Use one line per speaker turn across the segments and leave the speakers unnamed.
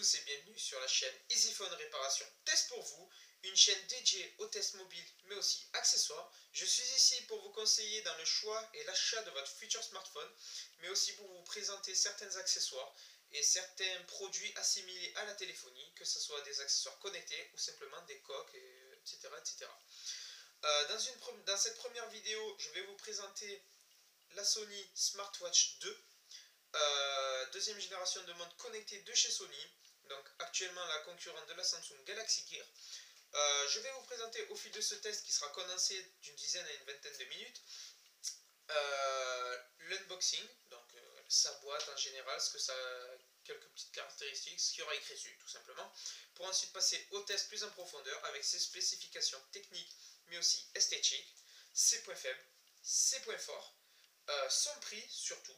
tous et bienvenue sur la chaîne EasyPhone Réparation Test pour vous, une chaîne dédiée aux tests mobiles mais aussi accessoires. Je suis ici pour vous conseiller dans le choix et l'achat de votre futur smartphone, mais aussi pour vous présenter certains accessoires et certains produits assimilés à la téléphonie, que ce soit des accessoires connectés ou simplement des coques, etc. etc. Dans cette première vidéo, je vais vous présenter la Sony Smartwatch 2. Deuxième génération de montre connectée de chez Sony, donc actuellement la concurrente de la Samsung Galaxy Gear. Je vais vous présenter au fil de ce test qui sera condensé d'une dizaine à une vingtaine de minutes l'unboxing, donc sa boîte en général, quelques petites caractéristiques, ce qu'il y aura écrit dessus tout simplement, pour ensuite passer au test plus en profondeur avec ses spécifications techniques mais aussi esthétiques, ses points faibles, ses points forts, son prix surtout.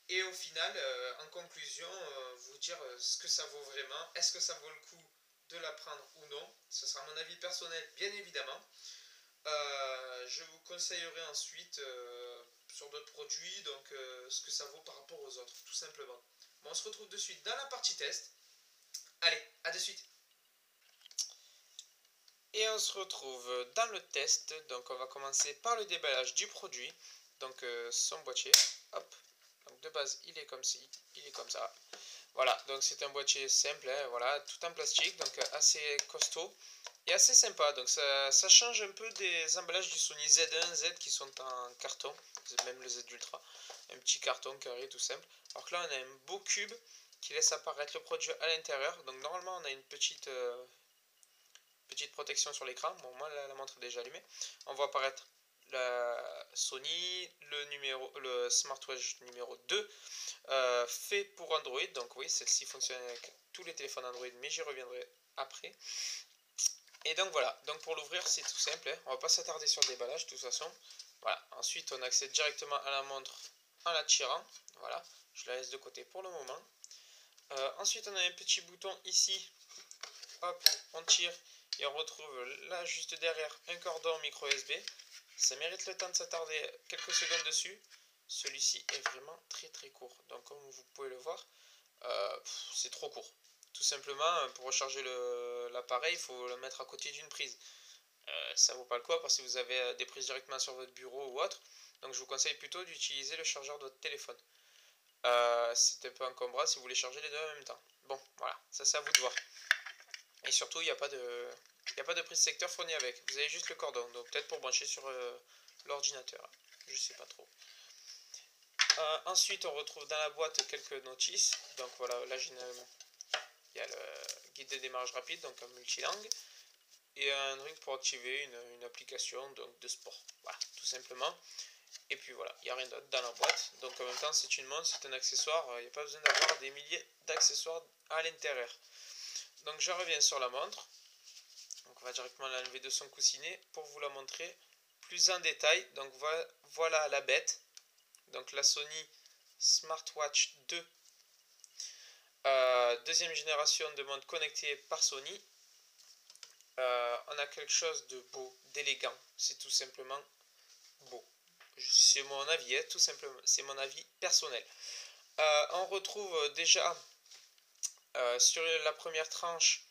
Et au final, en conclusion, vous dire ce que ça vaut vraiment. Est-ce que ça vaut le coup de la prendre ou non? Ce sera mon avis personnel, bien évidemment. Je vous conseillerai ensuite sur d'autres produits, donc ce que ça vaut par rapport aux autres, tout simplement. Bon, on se retrouve de suite dans la partie test. Allez, à de suite. Et on se retrouve dans le test. Donc on va commencer par le déballage du produit. Donc son boîtier. Hop. Donc de base il est comme ci, il est comme ça. Voilà, donc c'est un boîtier simple, hein, voilà, tout en plastique, donc assez costaud et assez sympa. Donc ça change un peu des emballages du Sony Z1, Z qui sont en carton, même le Z Ultra, un petit carton carré tout simple. Alors que là on a un beau cube qui laisse apparaître le produit à l'intérieur. Donc normalement on a une petite protection sur l'écran. Bon, moi la montre est déjà allumée. On voit apparaître la Sony, le smartwatch numéro 2 fait pour Android. Donc oui, celle-ci fonctionne avec tous les téléphones Android, mais j'y reviendrai après. Et donc voilà, donc pour l'ouvrir c'est tout simple, hein. On va pas s'attarder sur le déballage de toute façon. Voilà, ensuite on accède directement à la montre en la tirant. Voilà, je la laisse de côté pour le moment. Ensuite on a un petit bouton ici, hop, on tire et on retrouve là juste derrière un cordon micro USB. Ça mérite le temps de s'attarder quelques secondes dessus. Celui-ci est vraiment très très court. Donc comme vous pouvez le voir, c'est trop court. Tout simplement, pour recharger l'appareil, il faut le mettre à côté d'une prise. Ça vaut pas le coup parce que vous avez des prises directement sur votre bureau ou autre. Donc je vous conseille plutôt d'utiliser le chargeur de votre téléphone. C'est un peu encombrant si vous voulez charger les deux en même temps. Bon, voilà, ça c'est à vous de voir. Et surtout, il n'y a pas de prise secteur fournie avec. Vous avez juste le cordon, donc peut-être pour brancher sur l'ordinateur. Je sais pas trop. Ensuite, on retrouve dans la boîte quelques notices. Donc voilà, là généralement, il y a le guide de démarrage rapide, donc en multilangue. Et un truc pour activer une application donc, de sport. Voilà, tout simplement. Et puis voilà, il n'y a rien d'autre dans la boîte. Donc en même temps, c'est une montre, c'est un accessoire. Il n'y a pas besoin d'avoir des milliers d'accessoires à l'intérieur. Donc je reviens sur la montre. Donc on va directement l'enlever de son coussinet pour vous la montrer plus en détail. Donc voilà la bête. Donc la Sony Smartwatch 2. Deuxième génération de montre connectée par Sony. On a quelque chose de beau, d'élégant. C'est tout simplement beau. C'est mon avis, hein, tout simplement. C'est mon avis personnel. On retrouve déjà sur la première tranche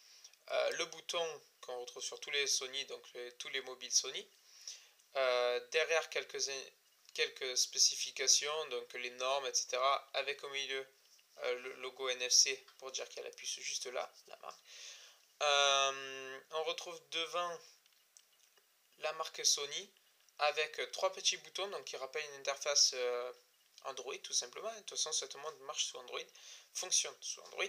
le bouton qu'on retrouve sur tous les Sony, donc tous les mobiles Sony. Derrière quelques spécifications, donc les normes, etc. Avec au milieu le logo NFC pour dire qu'il y a la puce juste là, la marque. On retrouve devant la marque Sony avec trois petits boutons donc qui rappellent une interface Android tout simplement. De toute façon, cette montre marche sous Android, fonctionne sous Android.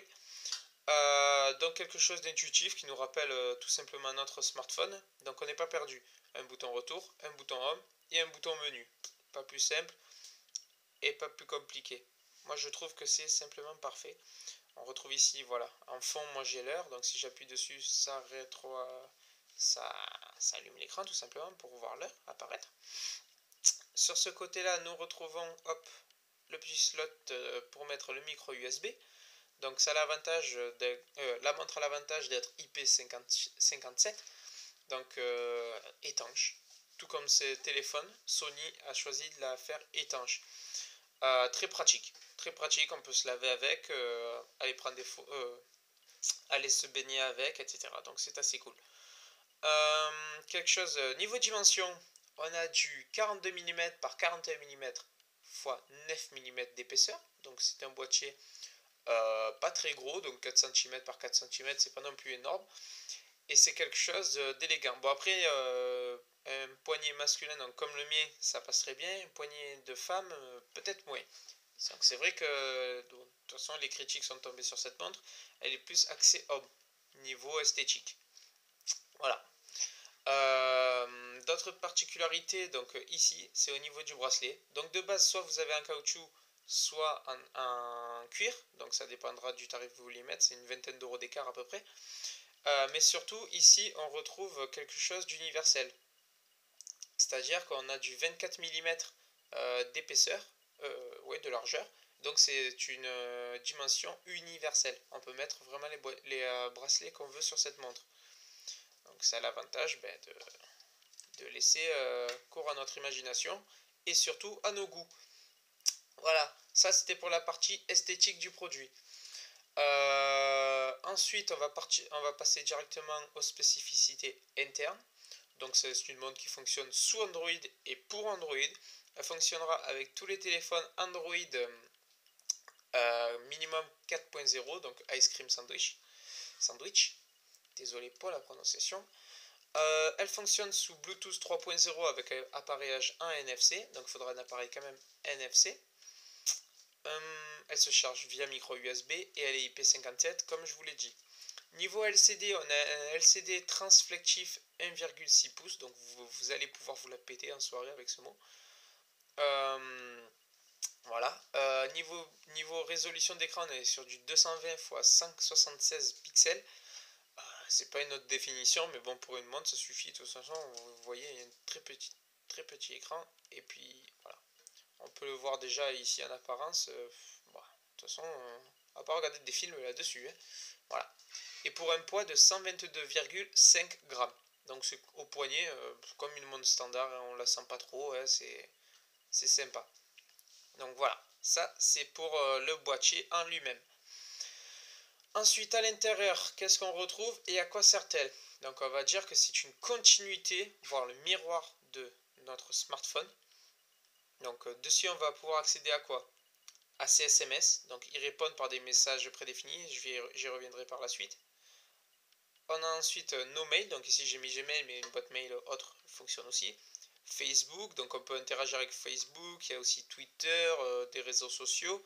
Donc quelque chose d'intuitif qui nous rappelle tout simplement notre smartphone. Donc on n'est pas perdu. Un bouton retour, un bouton home et un bouton menu. Pas plus simple et pas plus compliqué. Moi je trouve que c'est simplement parfait. On retrouve ici, voilà, en fond moi j'ai l'heure. Donc si j'appuie dessus, ça allume l'écran tout simplement pour voir l'heure apparaître. Sur ce côté là nous retrouvons hop, le petit slot pour mettre le micro USB. Donc ça a l'avantage la montre a l'avantage d'être IP57, donc étanche. Tout comme ces téléphones, Sony a choisi de la faire étanche. Très pratique, on peut se laver avec, aller prendre aller se baigner avec, etc. Donc c'est assez cool. Quelque chose, niveau dimension, on a du 42 mm par 41 mm fois 9 mm d'épaisseur. Donc c'est un boîtier pas très gros, donc 4 cm par 4 cm, c'est pas non plus énorme. Et c'est quelque chose d'élégant. Bon après, un poignet masculin, donc comme le mien, ça passerait bien. Un poignet de femme, peut-être moins. Donc c'est vrai que, de toute façon, les critiques sont tombées sur cette montre. Elle est plus axée homme, niveau esthétique. Voilà. D'autres particularités, donc ici, c'est au niveau du bracelet. Donc de base, soit vous avez un caoutchouc, soit un cuir. Donc ça dépendra du tarif que vous voulez mettre. C'est une vingtaine d'euros d'écart à peu près. Mais surtout, ici, on retrouve quelque chose d'universel. C'est-à-dire qu'on a du 24 mm d'épaisseur, ouais, de largeur. Donc c'est une dimension universelle. On peut mettre vraiment les bracelets qu'on veut sur cette montre. Donc ça a l'avantage de laisser cours à notre imagination et surtout à nos goûts. Voilà, ça c'était pour la partie esthétique du produit. Ensuite, on va passer directement aux spécificités internes. Donc c'est une montre qui fonctionne sous Android et pour Android. Elle fonctionnera avec tous les téléphones Android minimum 4.0, donc Ice Cream Sandwich. Désolé pour la prononciation. Elle fonctionne sous Bluetooth 3.0 avec un appareillage en NFC, donc il faudra un appareil quand même NFC. Elle se charge via micro USB et elle est IP57 comme je vous l'ai dit. Niveau LCD, on a un LCD transflectif 1,6 pouces, donc vous allez pouvoir vous la péter en soirée avec ce mot. Voilà. Niveau résolution d'écran, on est sur du 220 x 576 pixels. C'est pas une haute définition, mais bon, pour une montre, ça suffit. De toute façon, vous voyez, il y a un très petit écran. Et puis, voilà. On peut le voir déjà ici en apparence. Bah, de toute façon, on va pas regarder des films là-dessus. Hein. Voilà. Et pour un poids de 122,5 grammes. Donc c'est au poignet, comme une montre standard, hein, on la sent pas trop, hein, c'est sympa. Donc voilà, ça c'est pour le boîtier en lui-même. Ensuite à l'intérieur, qu'est-ce qu'on retrouve et à quoi sert-elle? Donc on va dire que c'est une continuité, voire le miroir de notre smartphone. Donc dessus on va pouvoir accéder à quoi? À ses SMS, donc y répondre par des messages prédéfinis, j'y reviendrai par la suite. On a ensuite nos mails, donc ici j'ai mis Gmail, mais une boîte mail autre fonctionne aussi. Facebook, donc on peut interagir avec Facebook, il y a aussi Twitter, des réseaux sociaux.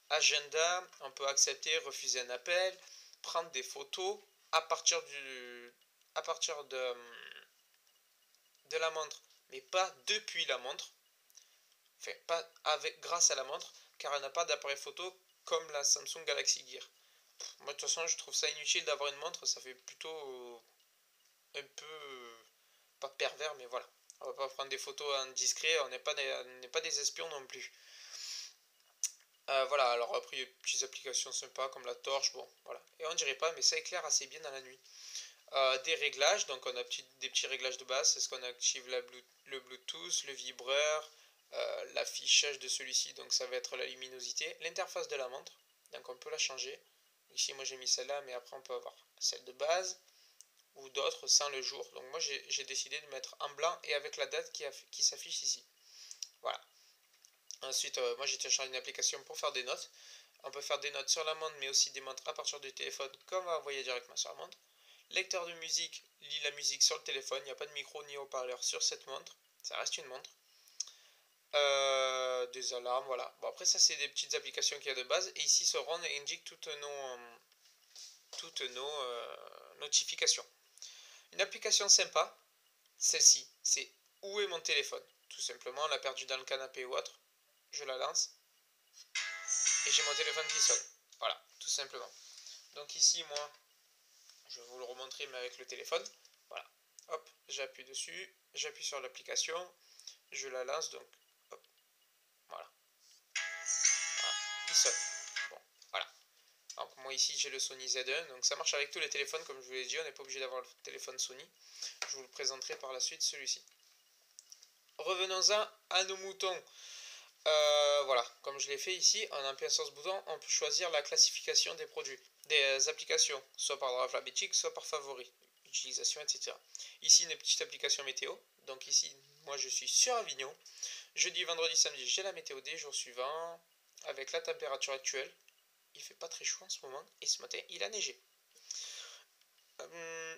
Agenda, on peut accepter, refuser un appel, prendre des photos à partir de la montre, mais pas depuis la montre, enfin pas grâce à la montre, car elle n'a pas d'appareil photo comme la Samsung Galaxy Gear. Moi de toute façon je trouve ça inutile d'avoir une montre, ça fait plutôt un peu, pas pervers, mais voilà. On va pas prendre des photos en discret, on n'est pas des espions non plus. Voilà, alors après il y a des petites applications sympas comme la torche, bon, voilà. Et on dirait pas, mais ça éclaire assez bien dans la nuit. Des réglages, donc on a des petits réglages de base, c'est ce qu'on active le Bluetooth, le vibreur, l'affichage de celui-ci, donc ça va être la luminosité, l'interface de la montre, donc on peut la changer. Ici moi j'ai mis celle-là, mais après on peut avoir celle de base, ou d'autres sans le jour. Donc moi j'ai décidé de mettre en blanc et avec la date qui s'affiche ici. Voilà. Ensuite, moi j'ai téléchargé une application pour faire des notes. On peut faire des notes sur la montre, mais aussi des montres à partir du téléphone, comme on va envoyer directement sur la montre. Lecteur de musique, lit la musique sur le téléphone. Il n'y a pas de micro ni haut-parleur sur cette montre. Ça reste une montre. Des alarmes, voilà. Bon, après, ça, c'est des petites applications qu'il y a de base. Et ici, ce rond indique toutes nos notifications. Une application sympa, celle-ci, c'est où est mon téléphone? Tout simplement, on l'a perdu dans le canapé ou autre. Je la lance et j'ai mon téléphone qui sonne. Voilà, tout simplement. Donc ici, moi, je vais vous le remontrer, mais avec le téléphone. Voilà, hop, j'appuie dessus, j'appuie sur l'application, je la lance, donc, hop, voilà. Voilà, il sonne. Bon, voilà. Donc moi ici, j'ai le Sony Z1, donc ça marche avec tous les téléphones, comme je vous l'ai dit, on n'est pas obligé d'avoir le téléphone Sony. Je vous le présenterai par la suite, celui-ci. Revenons-en à nos moutons. Voilà, comme je l'ai fait ici, en appuyant sur ce bouton, on peut choisir la classification des produits, des applications, soit par ordre alphabétique, soit par favori, utilisation, etc. Ici, une petite application météo. Donc ici, moi je suis sur Avignon. Jeudi, vendredi, samedi, j'ai la météo des jours suivants, avec la température actuelle. Il fait pas très chaud en ce moment, et ce matin, il a neigé.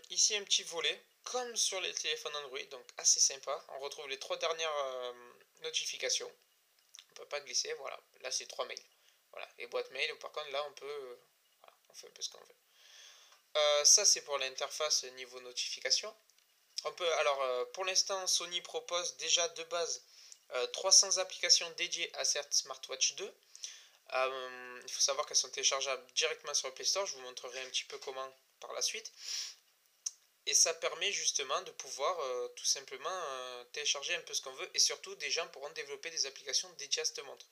Ici, un petit volet, comme sur les téléphones Android, donc assez sympa. On retrouve les 3 dernières notifications. On peut pas glisser, voilà. Là, c'est 3 mails. Voilà, les boîtes mail, par contre, là, on peut... voilà, on fait un peu ce qu'on veut. Ça, c'est pour l'interface niveau notification. On peut, alors, pour l'instant, Sony propose déjà de base 300 applications dédiées à cette smartwatch 2. Il faut savoir qu'elles sont téléchargeables directement sur le Play Store. Je vous montrerai un petit peu comment par la suite. Et ça permet justement de pouvoir tout simplement télécharger un peu ce qu'on veut. Et surtout, des gens pourront développer des applications dédiées à cette montre.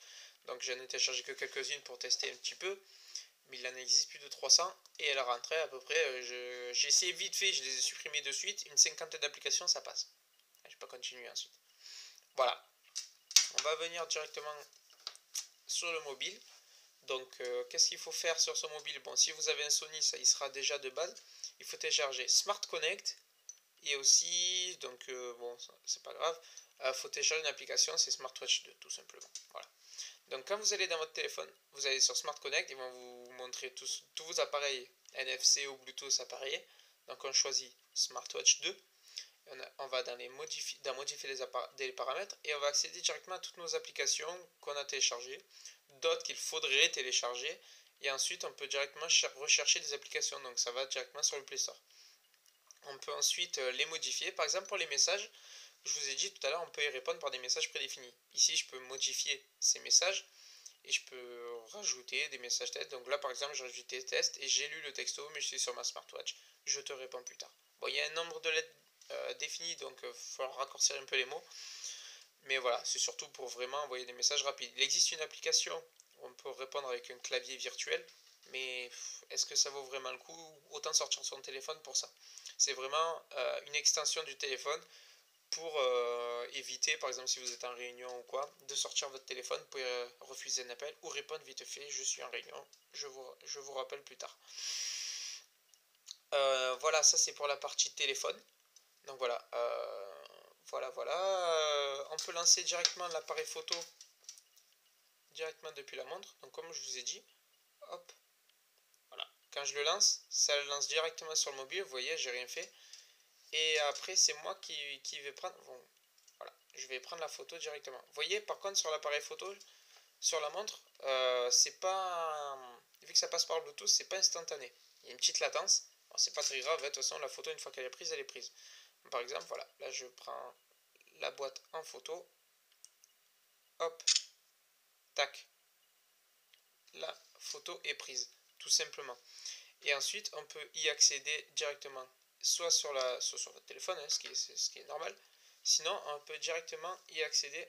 Donc j'en ai téléchargé que quelques-unes pour tester un petit peu. Mais il en existe plus de 300. Et elle rentrait à peu près, j'ai essayé vite fait, je les ai supprimées de suite. Une cinquantaine d'applications, ça passe. Je vais pas continuer ensuite. Voilà. On va venir directement sur le mobile. Donc qu'est-ce qu'il faut faire sur ce mobile? Bon, si vous avez un Sony, ça y sera déjà de base. Il faut télécharger Smart Connect. Et aussi, donc bon, c'est pas grave, faut télécharger une application, c'est Smartwatch 2, tout simplement. Voilà. Donc quand vous allez dans votre téléphone, vous allez sur Smart Connect, ils vont vous montrer tous vos appareils NFC ou Bluetooth appareillés. Donc on choisit Smartwatch 2, on va dans modifier les paramètres et on va accéder directement à toutes nos applications qu'on a téléchargées, d'autres qu'il faudrait télécharger, et ensuite on peut directement rechercher des applications, donc ça va directement sur le Play Store. On peut ensuite les modifier. Par exemple, pour les messages, je vous ai dit tout à l'heure, on peut y répondre par des messages prédéfinis. Ici, je peux modifier ces messages et je peux rajouter des messages test. Donc là, par exemple, j'ai rajouté test et j'ai lu le texto, mais je suis sur ma smartwatch. Je te réponds plus tard. Bon, il y a un nombre de lettres défini, donc il va falloir raccourcir un peu les mots. Mais voilà, c'est surtout pour vraiment envoyer des messages rapides. Il existe une application où on peut répondre avec un clavier virtuel, mais est-ce que ça vaut vraiment le coup? Autant sortir son téléphone pour ça. C'est vraiment une extension du téléphone pour éviter, par exemple si vous êtes en réunion ou quoi, de sortir votre téléphone, vous pouvez refuser un appel ou répondre vite fait, je suis en réunion, je vous rappelle plus tard. Voilà, ça c'est pour la partie téléphone. Donc voilà, voilà. On peut lancer directement l'appareil photo directement depuis la montre. Donc comme je vous ai dit, hop, voilà. Quand je le lance, ça le lance directement sur le mobile. Vous voyez, j'ai rien fait. Et après, c'est moi qui vais prendre. Bon, voilà, je vais prendre la photo directement. Vous voyez, par contre, sur l'appareil photo, sur la montre, c'est pas. Vu que ça passe par Bluetooth, c'est pas instantané. Il y a une petite latence. Bon, c'est pas très grave. De toute façon, la photo, une fois qu'elle est prise, elle est prise. Par exemple, voilà, là, je prends la boîte en photo. Hop, tac. La photo est prise, tout simplement. Et ensuite, on peut y accéder directement, soit sur votre téléphone, hein, ce qui est normal. Sinon, on peut directement y accéder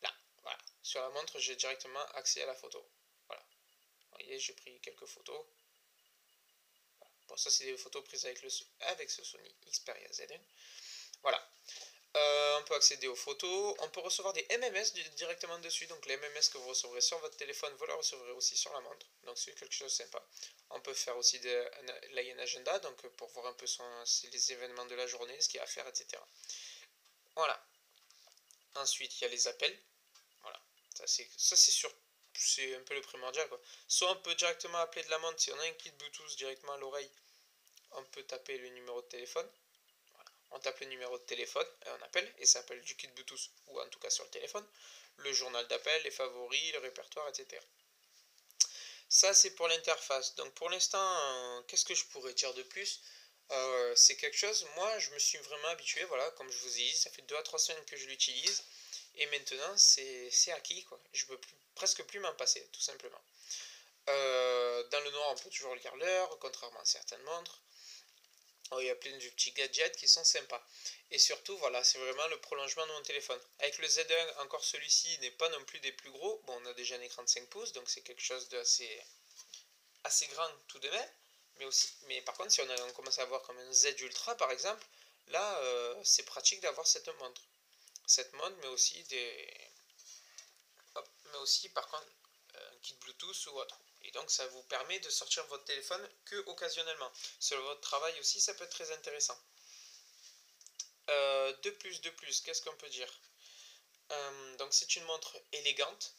là. Voilà. Sur la montre, j'ai directement accès à la photo. Voilà. Vous voyez, j'ai pris quelques photos. Voilà. Bon, ça, c'est des photos prises avec ce Sony Xperia Z1. Voilà. On peut accéder aux photos, on peut recevoir des MMS directement dessus, donc les MMS que vous recevrez sur votre téléphone, vous les recevrez aussi sur la montre, donc c'est quelque chose de sympa. On peut faire aussi un agenda, donc pour voir un peu les événements de la journée, ce qu'il y a à faire, etc. Voilà. Ensuite, il y a les appels. Voilà. Ça c'est un peu le primordial, quoi. Soit on peut directement appeler de la montre, si on a un kit Bluetooth directement à l'oreille, on peut taper le numéro de téléphone. On tape le numéro de téléphone et on appelle, et ça appelle du kit Bluetooth, ou en tout cas sur le téléphone, le journal d'appel, les favoris, le répertoire, etc. Ça, c'est pour l'interface. Donc pour l'instant, qu'est-ce que je pourrais dire de plus? C'est quelque chose, moi, je me suis vraiment habitué, voilà, comme je vous ai dit, ça fait 2 à 3 semaines que je l'utilise, et maintenant, c'est acquis, quoi. Je ne peux presque plus m'en passer, tout simplement. Dans le noir, on peut toujours lire l'heure, contrairement à certaines montres. Oh, il y a plein de petits gadgets qui sont sympas. Et surtout, voilà, c'est vraiment le prolongement de mon téléphone. Avec le Z1, encore celui-ci n'est pas non plus des plus gros. Bon, on a déjà un écran de 5 pouces, donc c'est quelque chose assez grand tout de même. Mais par contre, si on commence à avoir comme un Z Ultra, par exemple, là, c'est pratique d'avoir cette montre. Cette montre, mais aussi hop, mais aussi par contre un kit Bluetooth ou autre. Et donc ça vous permet de sortir votre téléphone que occasionnellement. Sur votre travail aussi, ça peut être très intéressant. De plus, qu'est-ce qu'on peut dire? Donc c'est une montre élégante.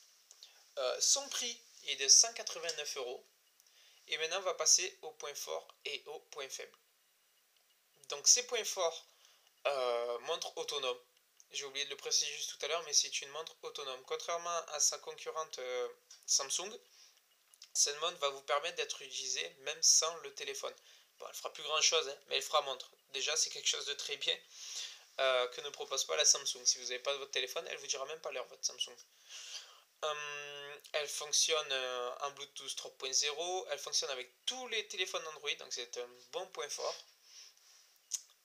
Son prix est de 189 euros. Et maintenant on va passer aux points forts et aux points faibles. Donc ces points forts, montre autonome. J'ai oublié de le préciser juste tout à l'heure, mais c'est une montre autonome. Contrairement à sa concurrente Samsung, cette montre va vous permettre d'être utilisée même sans le téléphone. Bon, elle fera plus grand chose, hein, mais elle fera montre. Déjà, c'est quelque chose de très bien que ne propose pas la Samsung. Si vous n'avez pas votre téléphone, elle vous dira même pas l'heure, votre Samsung. Elle fonctionne en Bluetooth 3.0. Elle fonctionne avec tous les téléphones Android, donc c'est un bon point fort.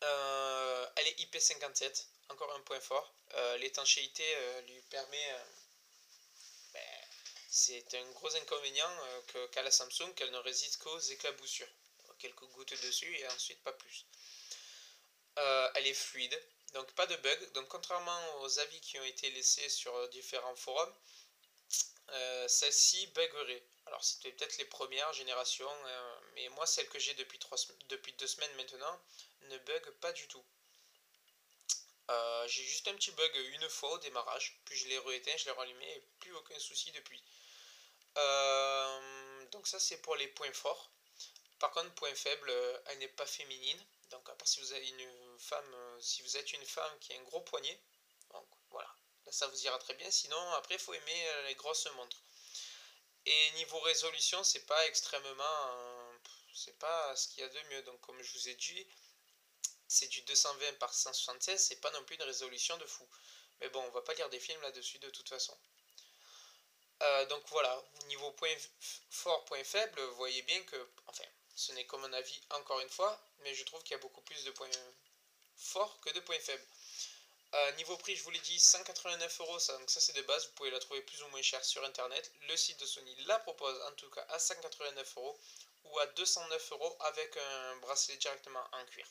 Elle est IP57, encore un point fort. L'étanchéité lui permet. Ben, c'est un gros inconvénient qu'a la Samsung, qu'elle ne résiste qu'aux éclaboussures. Quelques gouttes dessus et ensuite pas plus. Elle est fluide, donc pas de bug. Donc contrairement aux avis qui ont été laissés sur différents forums, celle-ci buggerait. Alors c'était peut-être les premières générations, mais moi celle que j'ai depuis 2 semaines maintenant ne bug pas du tout. J'ai juste un petit bug une fois au démarrage, puis je l'ai rééteint, je l'ai rallumé et plus aucun souci depuis. Donc ça c'est pour les points forts. Par contre, point faible, elle n'est pas féminine. Donc à part si vous avez une femme, si vous êtes une femme qui a un gros poignet, donc voilà, là ça vous ira très bien. Sinon après il faut aimer les grosses montres. Et niveau résolution, c'est pas extrêmement, c'est pas ce qu'il y a de mieux. Donc comme je vous ai dit, c'est du 220 par 176, c'est pas non plus une résolution de fou. Mais bon, on va pas lire des films là-dessus de toute façon. Donc voilà, niveau point fort, point faible, vous voyez bien que, enfin, ce n'est que mon avis encore une fois, mais je trouve qu'il y a beaucoup plus de points forts que de points faibles. Niveau prix, je vous l'ai dit, 189 euros, donc ça c'est de base, vous pouvez la trouver plus ou moins chère sur internet. Le site de Sony la propose en tout cas à 189 euros ou à 209 euros avec un bracelet directement en cuir.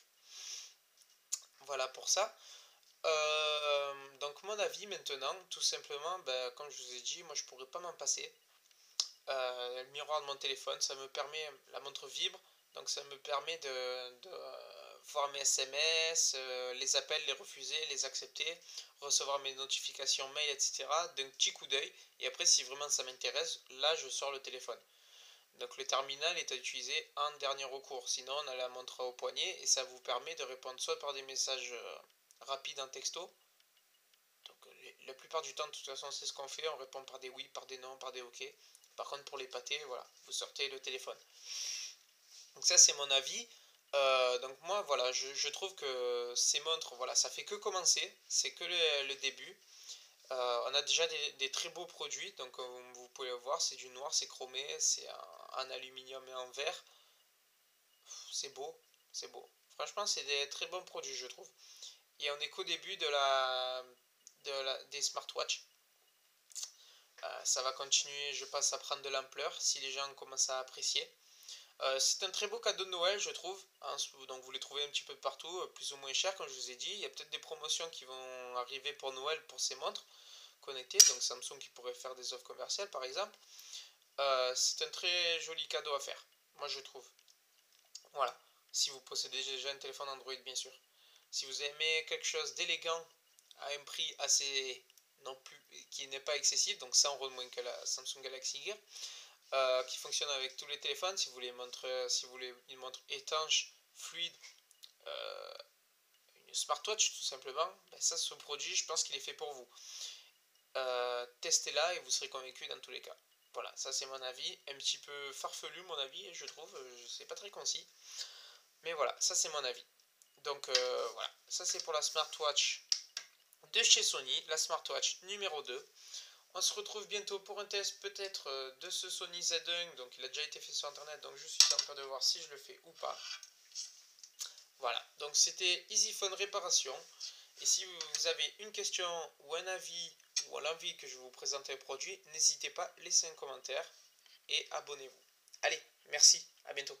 Voilà pour ça. Donc mon avis maintenant, tout simplement, comme je vous ai dit, moi je pourrais pas m'en passer. Le miroir de mon téléphone, ça me permet, la montre vibre, donc ça me permet de voir mes SMS, les appels, les refuser, les accepter, recevoir mes notifications mail, etc. d'un petit coup d'œil. Et après, si vraiment ça m'intéresse, là je sors le téléphone. Donc le terminal est à utiliser en dernier recours. Sinon, on a la montre au poignet et ça vous permet de répondre soit par des messages rapides en texto. Donc la plupart du temps, de toute façon, c'est ce qu'on fait. On répond par des oui, par des non, par des ok. Par contre, pour les pâtés, voilà, vous sortez le téléphone. Donc ça, c'est mon avis. Donc moi, voilà, je trouve que ces montres, voilà, ça fait que commencer. C'est que le début. On a déjà des très beaux produits, donc comme vous pouvez le voir, c'est du noir, c'est chromé, c'est en aluminium et en verre. C'est beau, c'est beau. Franchement, c'est des très bons produits, je trouve. Et on est qu'au début des smartwatches. Ça va continuer, je pense, à prendre de l'ampleur si les gens commencent à apprécier. C'est un très beau cadeau de Noël, je trouve. Donc vous les trouvez un petit peu partout, plus ou moins cher, comme je vous ai dit. Il y a peut-être des promotions qui vont arriver pour Noël pour ces montres connectées. Donc Samsung qui pourrait faire des offres commerciales, par exemple. C'est un très joli cadeau à faire, moi je trouve. Voilà. Si vous possédez déjà un téléphone Android, bien sûr. Si vous aimez quelque chose d'élégant à un prix assez non plus qui n'est pas excessif, donc 100 euros de moins que la Samsung Galaxy Gear, qui fonctionne avec tous les téléphones. Si vous voulez une montre étanche, fluide, euh, une smartwatch tout simplement, ça, ce produit, je pense qu'il est fait pour vous. Testez-la et vous serez convaincu dans tous les cas. Voilà, ça c'est mon avis, un petit peu farfelu mon avis, je trouve, c'est pas très concis, mais voilà, ça c'est mon avis. Donc voilà, ça c'est pour la smartwatch de chez Sony, la smartwatch numéro 2. On se retrouve bientôt pour un test peut-être de ce Sony Z1, donc il a déjà été fait sur internet, donc je suis en train de voir si je le fais ou pas. Voilà, donc c'était EasyPhone Réparation. Et si vous avez une question ou un avis ou l'envie que je vous présente un produit, n'hésitez pas, laissez un commentaire et abonnez-vous. Allez, merci, à bientôt.